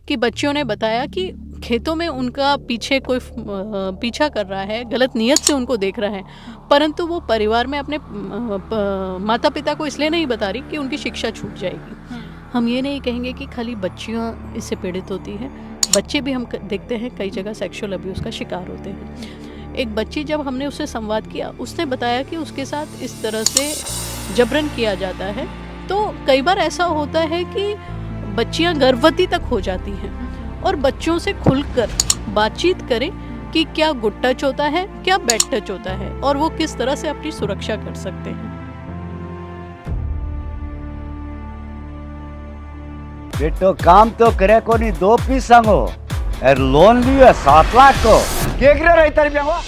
कि बच्चियों ने बताया कि खेतों में उनका पीछे कोई पीछा कर रहा है, गलत नीयत से उनको देख रहा है, परंतु वो परिवार में अपने माता पिता को इसलिए नहीं बता रही कि उनकी शिक्षा छूट जाएगी। हम ये नहीं कहेंगे कि खाली बच्चियाँ इससे पीड़ित होती हैं, बच्चे भी हम देखते हैं कई जगह सेक्सुअल अब्यूज़ का शिकार होते हैं। एक बच्ची, जब हमने उससे संवाद किया, उसने बताया कि उसके साथ इस तरह से जबरन किया जाता है। तो कई बार ऐसा होता है कि बच्चियां गर्भवती तक हो जाती हैं और बच्चों से खुलकर बातचीत करें कि क्या गुड टच होता है, क्या बैड टच होता है, और वो किस तरह से अपनी सुरक्षा कर सकते हैं। बेटो काम तो करे को नहीं, 2 पीस संगो और लोन लियो 7 लाख को केकरे रही तारी बेवा।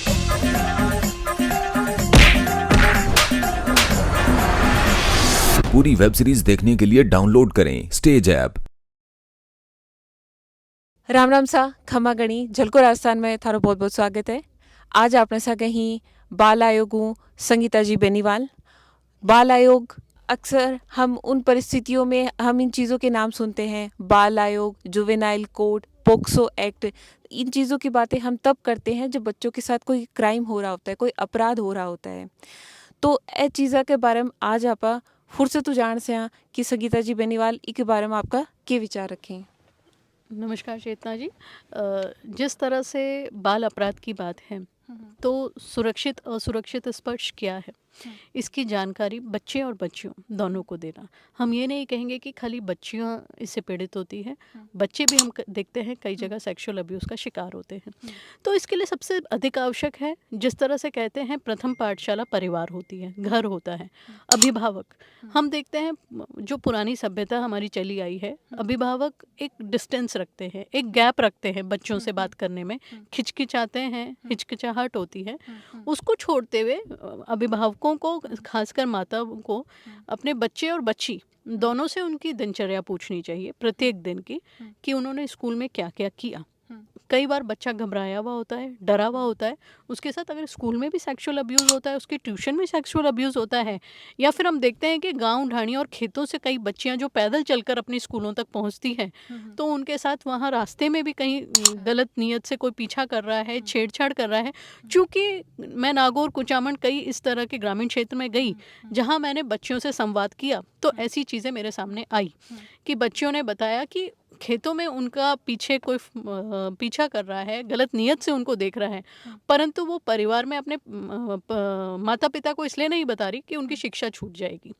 पूरी वेब सीरीज देखने के लिए डाउनलोड करें स्टेज ऐप। राम राम सा खमा गणी झलको राजस्थान में थारो बहुत बहुत स्वागत है। आज आपने सा कहीं बाल आयोग हूँ संगीता जी बेनीवाल। बाल आयोग अक्सर हम उन परिस्थितियों में हम इन चीज़ों के नाम सुनते हैं, बाल आयोग, जुवेनाइल कोड, पोक्सो एक्ट। इन चीज़ों की बातें हम तब करते हैं जब बच्चों के साथ कोई क्राइम हो रहा होता है, कोई अपराध हो रहा होता है। तो ए चीज़ा के बारे में आज आप फुर्सत जान से हाँ कि संगीता जी बेनीवाल के बारे में आपका क्या विचार रखें। नमस्कार चेतना जी। जिस तरह से बाल अपराध की बात है, तो सुरक्षित असुरक्षित स्पर्श क्या है, इसकी जानकारी बच्चे और बच्चियों दोनों को देना। हम ये नहीं कहेंगे कि खाली बच्चियां इससे पीड़ित होती हैं, बच्चे भी हम देखते हैं कई जगह सेक्सुअल अब्यूज़ का शिकार होते हैं। तो इसके लिए सबसे अधिक आवश्यक है, जिस तरह से कहते हैं प्रथम पाठशाला परिवार होती है, घर होता है, अभिभावक। हम देखते हैं जो पुरानी सभ्यता हमारी चली आई है, अभिभावक एक डिस्टेंस रखते हैं, एक गैप रखते हैं बच्चों से बात करने में, हिचकिचाते हैं, हिचकिचाहट होती है। उसको छोड़ते हुए अभिभावकों को, खासकर माता को, अपने बच्चे और बच्ची दोनों से उनकी दिनचर्या पूछनी चाहिए प्रत्येक दिन की, कि उन्होंने स्कूल में क्या क्या किया। कई बार बच्चा घबराया हुआ होता है, डरा हुआ होता है, उसके साथ अगर स्कूल में भी सेक्सुअल अब्यूज़ होता है, उसके ट्यूशन में सेक्सुअल अब्यूज़ होता है, या फिर हम देखते हैं कि गांव ढाणियों और खेतों से कई बच्चियां जो पैदल चलकर अपनी स्कूलों तक पहुंचती हैं, तो उनके साथ वहां रास्ते में भी कहीं गलत नीयत से कोई पीछा कर रहा है, छेड़छाड़ कर रहा है। चूँकि मैं नागौर, कुचामन, कई इस तरह के ग्रामीण क्षेत्र में गई जहाँ मैंने बच्चियों से संवाद किया, तो ऐसी चीज़ें मेरे सामने आई कि बच्चियों ने बताया कि खेतों में उनका पीछे कोई पीछा कर रहा है, गलत नीयत से उनको देख रहा है, परंतु वो परिवार में अपने माता पिता को इसलिए नहीं बता रही कि उनकी शिक्षा छूट जाएगी।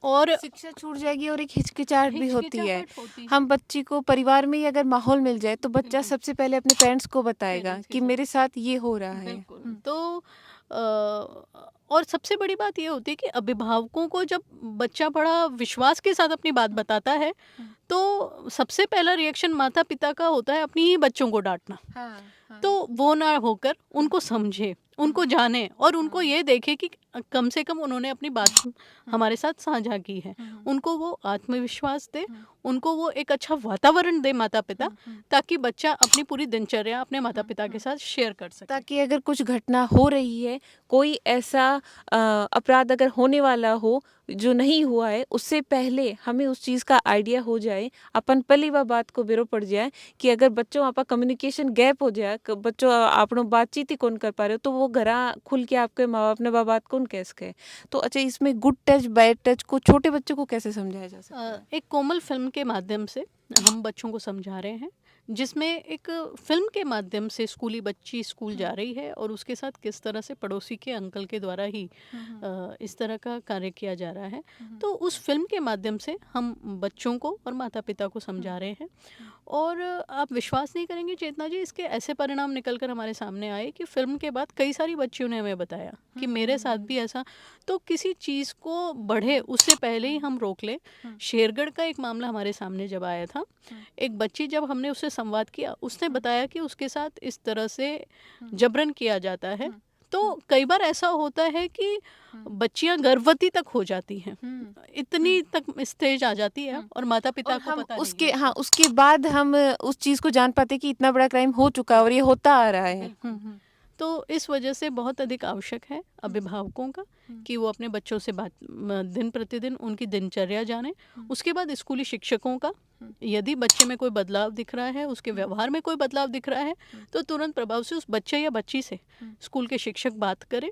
और शिक्षा छूट जाएगी और एक हिचकिचाहट भी होती है। हम बच्ची को परिवार में ही अगर माहौल मिल जाए तो बच्चा सबसे पहले अपने पेरेंट्स को बताएगा कि मेरे साथ ये हो रहा है। तो और सबसे बड़ी बात ये होती है कि अभिभावकों को जब बच्चा बड़ा विश्वास के साथ अपनी बात बताता है, तो सबसे पहला रिएक्शन माता पिता का होता है अपनी ही बच्चों को डांटना। तो वो ना होकर उनको समझे, उनको जाने, और उनको ये देखे कि कम से कम उन्होंने अपनी बात हमारे साथ साझा की है। उनको वो आत्मविश्वास दे, उनको वो एक अच्छा वातावरण दे माता पिता, ताकि बच्चा अपनी पूरी दिनचर्या अपने माता पिता के साथ शेयर कर सके। ताकि अगर कुछ घटना हो रही है, कोई ऐसा अपराध अगर होने वाला हो जो नहीं हुआ है, उससे पहले हमें उस चीज़ का आइडिया हो जाए, अपन पहली वह बात को बेरो पड़ जाए कि अगर बच्चों आपका कम्युनिकेशन गैप हो जाए, बच्चों आपनों बातचीत ही कौन कर पा रहे हो, तो वो घरा खुल के आपके माँ बाप ने वह बात कौन कैसे कहे। तो अच्छा, इसमें गुड टच बैड टच को छोटे बच्चों को कैसे समझाया जा सकता है? एक कोमल फिल्म के माध्यम से हम बच्चों को समझा रहे हैं, जिसमें एक फिल्म के माध्यम से स्कूली बच्ची स्कूल जा रही है और उसके साथ किस तरह से पड़ोसी के अंकल के द्वारा ही इस तरह का कार्य किया जा रहा है। तो उस फिल्म के माध्यम से हम बच्चों को और माता पिता को समझा रहे हैं। और आप विश्वास नहीं करेंगे चेतना जी, इसके ऐसे परिणाम निकल कर हमारे सामने आए कि फिल्म के बाद कई सारी बच्चियों ने हमें बताया कि मेरे साथ भी ऐसा। तो किसी चीज़ को बढ़े उससे पहले ही हम रोक लें। शेरगढ़ का एक मामला हमारे सामने जब आया था, एक बच्ची, जब हमने उससे संवाद किया, उसने बताया कि उसके साथ इस तरह से जबरन किया जाता है। तो कई बार ऐसा होता है कि बच्चियां गर्भवती तक हो जाती हैं, इतनी तक स्टेज आ जाती है और माता पिता को पता उसके नहीं है। उसके बाद हम उस चीज़ को जान पाते कि इतना बड़ा क्राइम हो चुका है और ये होता आ रहा है। तो इस वजह से बहुत अधिक आवश्यक है अभिभावकों का कि वो अपने बच्चों से बात दिन प्रतिदिन उनकी दिनचर्या जाने। उसके बाद स्कूली शिक्षकों का, यदि बच्चे में कोई बदलाव दिख रहा है, उसके व्यवहार में कोई बदलाव दिख रहा है, तो तुरंत प्रभाव से उस बच्चे या बच्ची से स्कूल के शिक्षक बात करें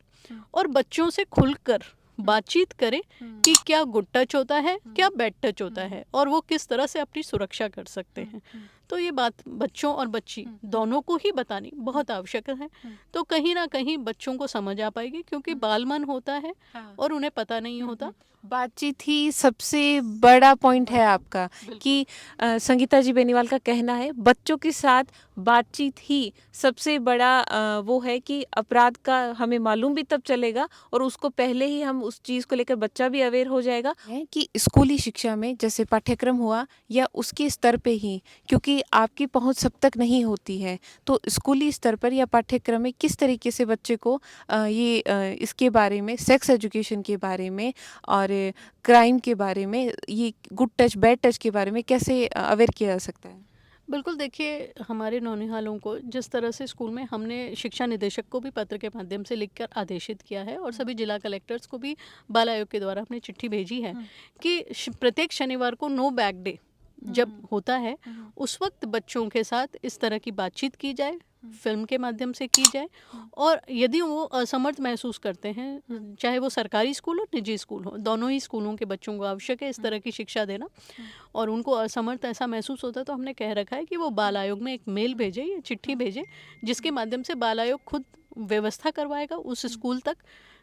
और बच्चों से खुलकर बातचीत करें कि क्या गुड टच होता है, क्या बैड टच होता है, और वो किस तरह से अपनी सुरक्षा कर सकते हैं। तो ये बात बच्चों और बच्ची दोनों को ही बतानी बहुत आवश्यक है। तो कहीं ना कहीं बच्चों को समझ आ पाएगी, क्योंकि बाल मन होता है और उन्हें पता नहीं होता। बातचीत ही सबसे बड़ा पॉइंट है आपका कि संगीता जी बेनीवाल का कहना है बच्चों के साथ बातचीत ही सबसे बड़ा वो है कि अपराध का हमें मालूम भी तब चलेगा और उसको पहले ही हम उस चीज़ को लेकर बच्चा भी अवेयर हो जाएगा है कि स्कूली शिक्षा में जैसे पाठ्यक्रम हुआ या उसके स्तर पे ही, क्योंकि आपकी पहुंच सब तक नहीं होती है, तो स्कूली स्तर पर या पाठ्यक्रम में किस तरीके से बच्चे को इसके बारे में, सेक्स एजुकेशन के बारे में और क्राइम के बारे में, ये गुड टच बैड टच के बारे में कैसे अवेयर किया जा सकता है? बिल्कुल, देखिए हमारे नौनिहालों को जिस तरह से स्कूल में हमने शिक्षा निदेशक को भी पत्र के माध्यम से लिखकर आदेशित किया है और सभी जिला कलेक्टर्स को भी बाल आयोग के द्वारा हमने चिट्ठी भेजी है कि प्रत्येक शनिवार को नो बैग डे जब होता है, उस वक्त बच्चों के साथ इस तरह की बातचीत की जाए, फिल्म के माध्यम से की जाए। और यदि वो असमर्थ महसूस करते हैं, चाहे वो सरकारी स्कूल हो निजी स्कूल हो, दोनों ही स्कूलों के बच्चों को आवश्यक है इस तरह की शिक्षा देना, और उनको असमर्थ ऐसा महसूस होता है तो हमने कह रखा है कि वो बाल आयोग में एक मेल भेजे या चिट्ठी भेजे, जिसके माध्यम से बाल आयोग खुद व्यवस्था करवाएगा उस स्कूल तक।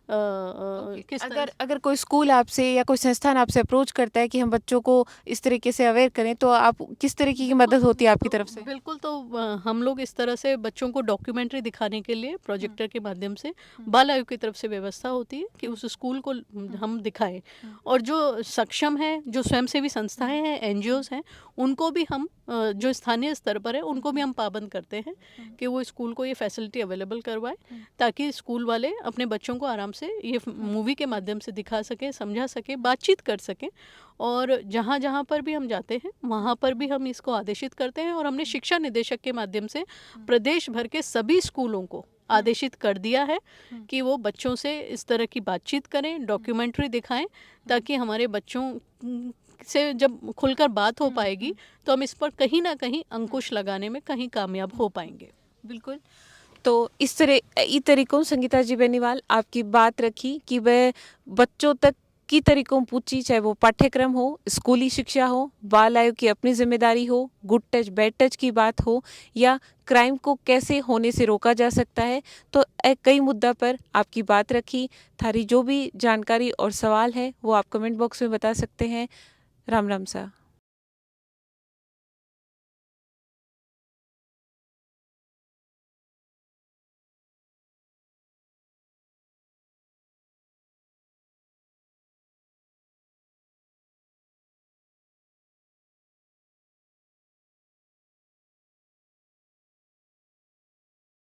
किस तरह अगर कोई स्कूल आपसे या कोई संस्थान आपसे अप्रोच करता है कि हम बच्चों को इस तरीके से अवेयर करें, तो आप किस तरीके की मदद होती है आपकी तरफ से? बिल्कुल, तो हम लोग इस तरह से बच्चों को डॉक्यूमेंट्री दिखाने के लिए प्रोजेक्टर के माध्यम से बाल आयोग की तरफ से व्यवस्था होती है कि उस स्कूल को हम दिखाएं। और जो सक्षम है, जो स्वयंसेवी संस्थाएं हैं, एनजीओज हैं, उनको भी हम जो स्थानीय स्तर पर है उनको भी हम पाबंद करते हैं कि वो स्कूल को ये फैसिलिटी अवेलेबल करवाए, ताकि स्कूल वाले अपने बच्चों को आराम से ये मूवी के माध्यम से दिखा सकें, समझा सकें, बातचीत कर सकें। और जहाँ जहाँ पर भी हम जाते हैं वहाँ पर भी हम इसको आदेशित करते हैं, और हमने शिक्षा निदेशक के माध्यम से प्रदेश भर के सभी स्कूलों को आदेशित कर दिया है कि वो बच्चों से इस तरह की बातचीत करें, डॉक्यूमेंट्री दिखाएं, ताकि हमारे बच्चों से जब खुलकर बात हो पाएगी तो हम इस पर कहीं ना कहीं अंकुश लगाने में कहीं कामयाब हो पाएंगे। बिल्कुल। तो इस तरीकों संगीता जी बेनीवाल आपकी बात रखी कि वह बच्चों तक की तरीकों पूछी, चाहे वो पाठ्यक्रम हो, स्कूली शिक्षा हो, बाल आयोग की अपनी जिम्मेदारी हो, गुड टच बैड टच की बात हो, या क्राइम को कैसे होने से रोका जा सकता है। तो कई मुद्दा पर आपकी बात रखी। थारी जो भी जानकारी और सवाल है वो आप कमेंट बॉक्स में बता सकते हैं। राम राम सा।